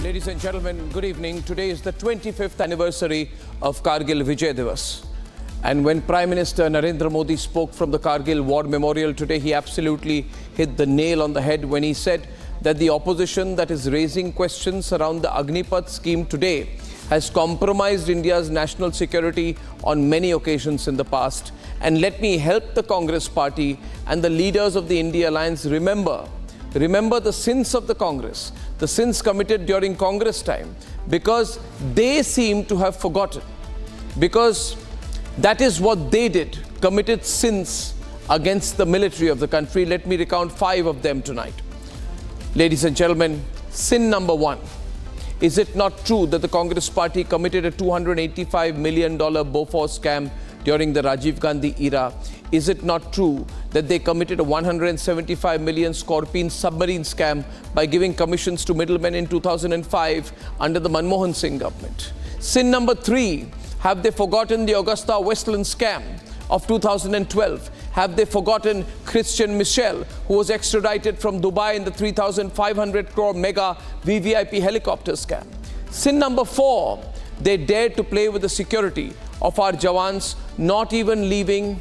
Ladies and gentlemen, good evening. Today is the 25th anniversary of Kargil Vijay Divas. And when Prime Minister Narendra Modi spoke from the Kargil War Memorial today, he absolutely hit the nail on the head when he said that the opposition that is raising questions around the Agnipath scheme today has compromised India's national security on many occasions in the past. And let me help the Congress party and the leaders of the India Alliance remember the sins of the Congress, the sins committed during Congress time, because they seem to have forgotten. Because that is what they did, committed sins against the military of the country. Let me recount 5 of them tonight. Ladies and gentlemen, sin number 1. Is it not true that the Congress party committed a $285 million Bofors scam during the Rajiv Gandhi era? Is it not true that they committed a 175 million Scorpene submarine scam by giving commissions to middlemen in 2005 under the Manmohan Singh government? Sin number 3, have they forgotten the Augusta Westland scam of 2012? Have they forgotten Christian Michel, who was extradited from Dubai in the 3,500 crore mega VVIP helicopter scam? Sin number 4, they dared to play with the security of our Jawans, not even leaving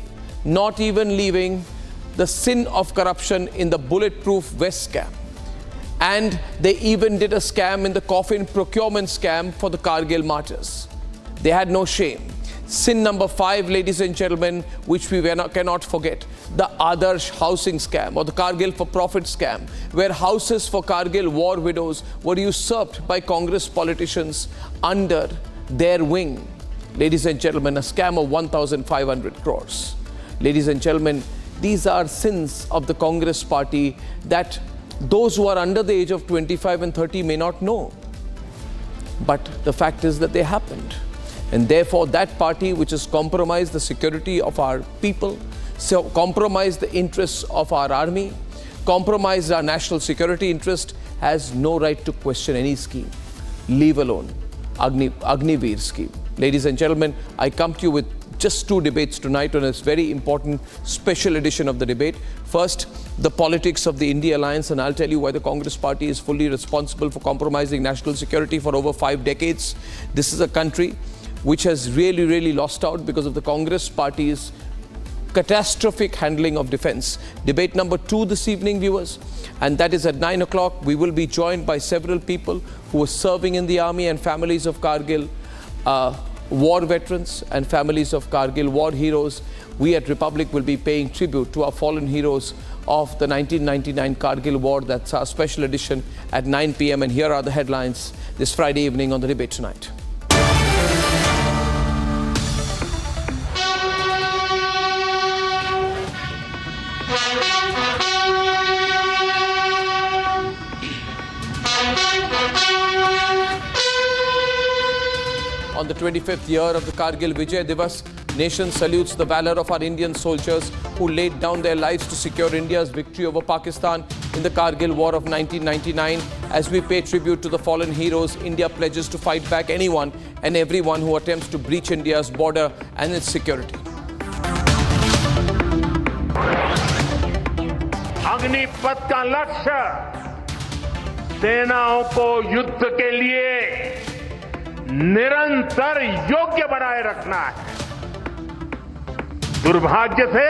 the sin of corruption in the bulletproof vest scam. And they even did a scam in the coffin procurement scam for the Kargil martyrs. They had no shame. Sin number 5, ladies and gentlemen, which we cannot forget, the Adarsh housing scam or the Kargil for profit scam, where houses for Kargil war widows were usurped by Congress politicians under their wing. Ladies and gentlemen, a scam of 1,500 crores. Ladies and gentlemen, these are sins of the Congress party that those who are under the age of 25 and 30 may not know. But the fact is that they happened. And therefore, that party which has compromised the security of our people, so compromised the interests of our army, compromised our national security interest, has no right to question any scheme, leave alone Agniveer scheme. Ladies and gentlemen, I come to you with just 2 debates tonight on this very important special edition of the debate. First, the politics of the India Alliance, and I'll tell you why the Congress party is fully responsible for compromising national security for over 5 decades. This is a country which has really lost out because of the Congress party's catastrophic handling of defense. Debate number 2 this evening, viewers, and that is at 9 o'clock. We will be joined by several people who were serving in the army and families of Kargil, war veterans and families of Kargil war heroes. We at Republic will be paying tribute to our fallen heroes of the 1999 Kargil war. That's our special edition at 9 p.m. And here are the headlines this Friday evening on the debate tonight. On the 25th year of the Kargil Vijay Divas, nation salutes the valor of our Indian soldiers who laid down their lives to secure India's victory over Pakistan in the Kargil War of 1999. As we pay tribute to the fallen heroes, India pledges to fight back anyone and everyone who attempts to breach India's border and its security. Agnipath का लक्ष्य सेनाओं को युद्ध के लिए निरंतर योग्य बनाए रखना है। दुर्भाग्य से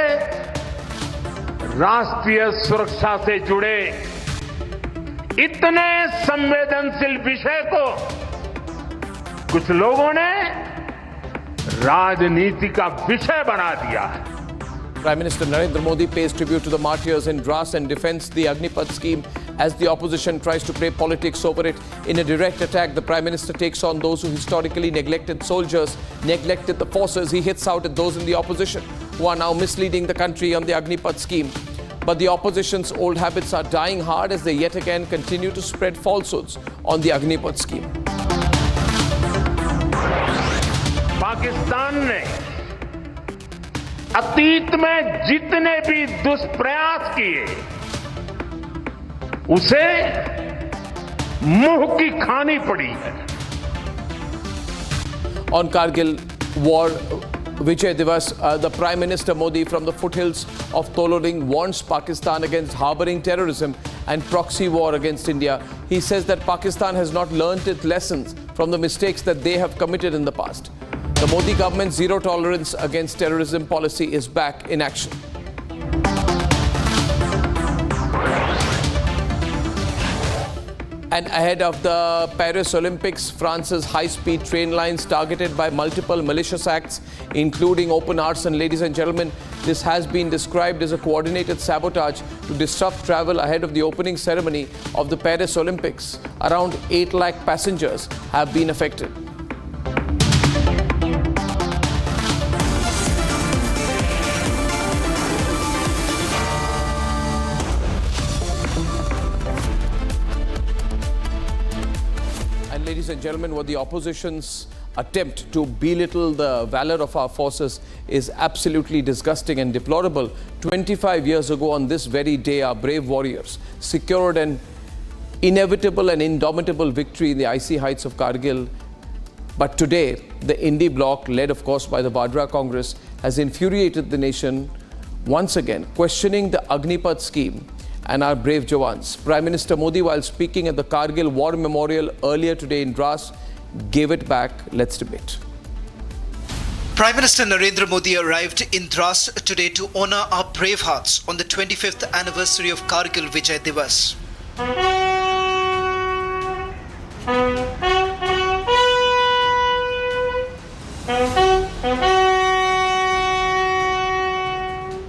राष्ट्रीय सुरक्षा से जुड़े इतने संवेदनशील विषय को कुछ लोगों ने राजनीति का विषय बना दिया है। Prime Minister Narendra Modi pays tribute to the martyrs in Dras and defends the Agnipath scheme as the opposition tries to play politics over it. In a direct attack, the Prime Minister takes on those who historically neglected soldiers, neglected the forces. He hits out at those in the opposition who are now misleading the country on the Agnipath scheme. But the opposition's old habits are dying hard as they yet again continue to spread falsehoods on the Agnipath scheme. Pakistan ने अतीत में जितने भी दुष्प्रयास किए उसे मुंह की खानी पड़ी है। On Kargil war Vijay Divas, the Prime Minister Modi from the foothills of Tololing warns Pakistan against harboring terrorism and proxy war against India. He says that Pakistan has not learnt its lessons from the mistakes that they have committed in the past. The Modi government's zero tolerance against terrorism policy is back in action. And ahead of the Paris Olympics, France's high-speed train lines targeted by multiple malicious acts, including open arson. Ladies and gentlemen, this has been described as a coordinated sabotage to disrupt travel ahead of the opening ceremony of the Paris Olympics. Around 8 lakh passengers have been affected. Ladies and gentlemen, what the opposition's attempt to belittle the valor of our forces is absolutely disgusting and deplorable. 25 years ago on this very day, our brave warriors secured an inevitable and indomitable victory in the icy heights of Kargil. But today, the Indie bloc, led of course by the Vadra Congress, has infuriated the nation once again, questioning the Agnipath scheme and our brave Jawans. Prime Minister Modi, while speaking at the Kargil War Memorial earlier today in Dras, gave it back. Let's debate. Prime Minister Narendra Modi arrived in Dras today to honor our brave hearts on the 25th anniversary of Kargil Vijay Divas.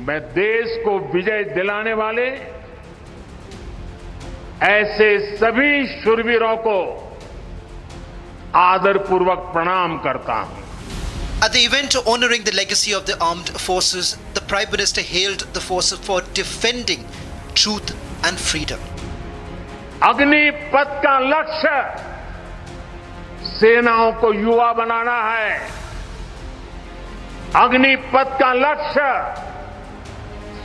मैं देश को विजय दिलाने वाले ऐसे सभी शूरवीरों को आदरपूर्वक प्रणाम करता हूं. At the event honoring the legacy of the armed forces, the Prime Minister hailed the forces for defending truth and freedom. Agnipath का लक्ष्य सेनाओं को युवा बनाना है. अग्निपथ का लक्ष्य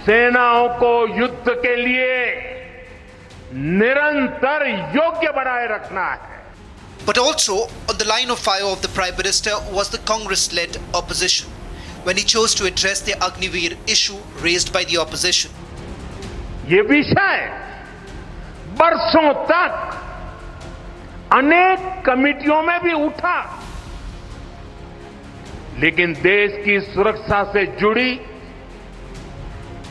सेनाओं को युद्ध के लिए निरंतर योग्य बनाए रखना है. But also, on the line of fire of the Prime Minister was the Congress-led opposition, when he chose to address the Agniveer issue raised by the opposition. ये विषय बरसों तक अनेक कमिटियों में भी उठा, लेकिन देश की सुरक्षा से जुड़ी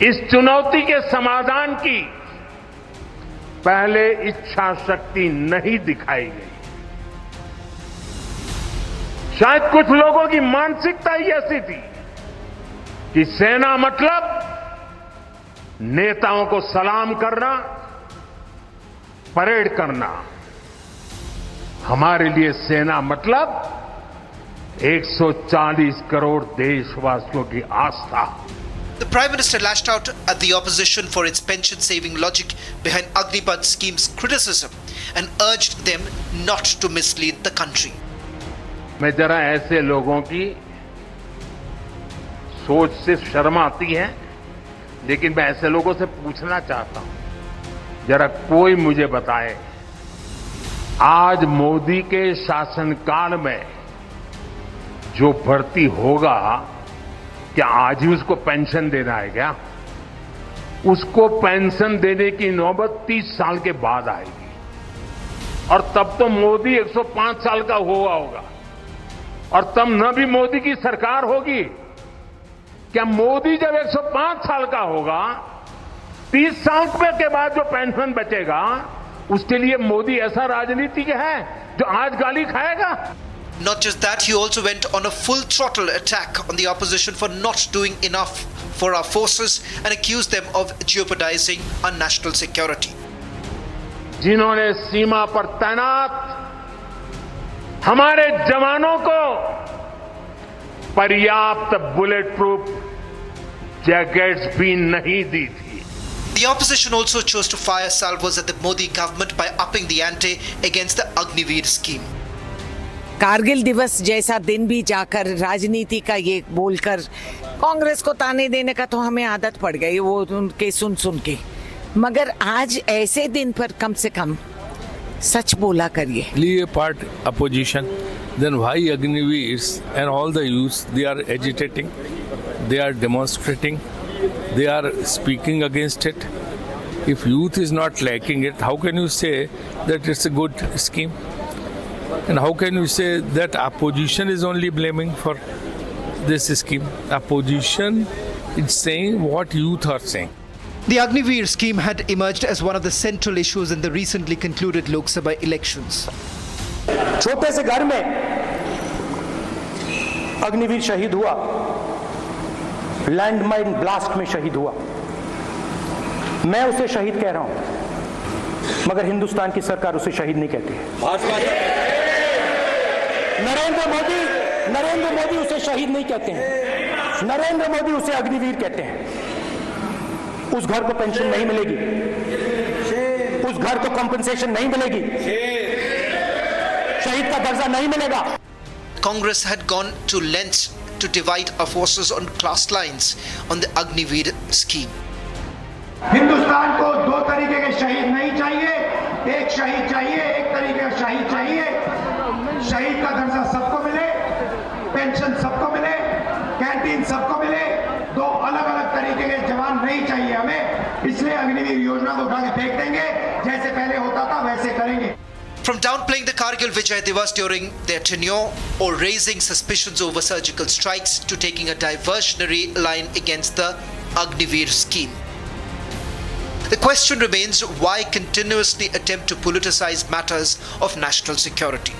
इस चुनौती के समाधान की पहले इच्छा शक्ति नहीं दिखाई गई. शायद कुछ लोगों की मानसिकता ही ऐसी थी कि सेना मतलब नेताओं को सलाम करना, परेड करना. हमारे लिए सेना मतलब 140 करोड़ देशवासियों की आस्था. The Prime Minister lashed out at the opposition for its pension-saving logic behind Agnipath scheme's criticism and urged them not to mislead the country. मैं जरा ऐसे लोगों की सोच से शर्म आती है, लेकिन मैं ऐसे लोगों से पूछना चाहता हूं, जरा कोई मुझे बताए, आज मोदी के शासनकाल में जो भर्ती होगा, क्या आज ही उसको पेंशन देना है क्या? उसको पेंशन देने की नौबत 30 साल के बाद आएगी, और तब तो मोदी 105 साल का हुआ होगा, और तब न भी मोदी की सरकार होगी. क्या मोदी जब 105 साल का होगा, 30 साल के बाद जो पेंशन बचेगा, उसके लिए मोदी ऐसा राजनीतिक है जो आज गाली खाएगा? Not just that, he also went on a full throttle attack on the opposition for not doing enough for our forces and accused them of jeopardizing our national security. जिन्होंने सीमा पर तैनात हमारे जवानों को पर्याप्त बुलेट प्रूफ जैकेट्स भी नहीं दी थी. The opposition also chose to fire salvos at the Modi government by upping the ante against the Agniveer scheme. Kargil दिवस जैसा दिन भी जाकर राजनीति का ये बोलकर कांग्रेस को ताने देने का तो हमें आदत पड़ गई, वो उनके सुन के. मगर आज ऐसे दिन पर कम से कम सच बोला करिए. Leave apart opposition, then why Agniveers and all the youths, they are agitating, they are demonstrating, they are speaking against it, If youth is not lacking it, how can you say that it's a good scheme? And how can you say that opposition is only blaming for this scheme? Opposition is saying what youth are saying. The Agniveer scheme had emerged as one of the central issues in the recently concluded Lok Sabha elections. छोटे से घर में अग्निवीर शहीद हुआ, landmine blast में शहीद हुआ। मैं उसे शहीद कह रहा हूं, मगर हिंदुस्तान की सरकार उसे शहीद नहीं कहती है। नरेंद्र मोदी उसे शहीद नहीं कहते हैं, नरेंद्र मोदी उसे अग्निवीर कहते हैं। उस घर को पेंशन नहीं मिलेगी, उस घर को कंपनसेशन नहीं मिलेगी, शहीद का दर्जा नहीं मिलेगा। Congress had gone to lengths to divide our forces on class lines on the Agniveer scheme. Hindustan को दो तरीके के शहीद नहीं चाहिए, एक शहीद चाहिए, एक तरीके का शहीद चाहिए। शहीद का दर्जा सबको मिले, पेंशन सबको मिले, कैंटीन सबको मिले। दो अलग अलग तरीके के जवान नहीं चाहिए हमें, इसलिए अग्निवीर योजना को उठा के फेंक देंगे, जैसे पहले होता था वैसे करेंगे। From downplaying the Kargil Vijay Divas during their tenure or raising suspicions over surgical strikes to taking a diversionary line against the Agniveer scheme. The question remains, why continuously attempt to politicize matters of national security?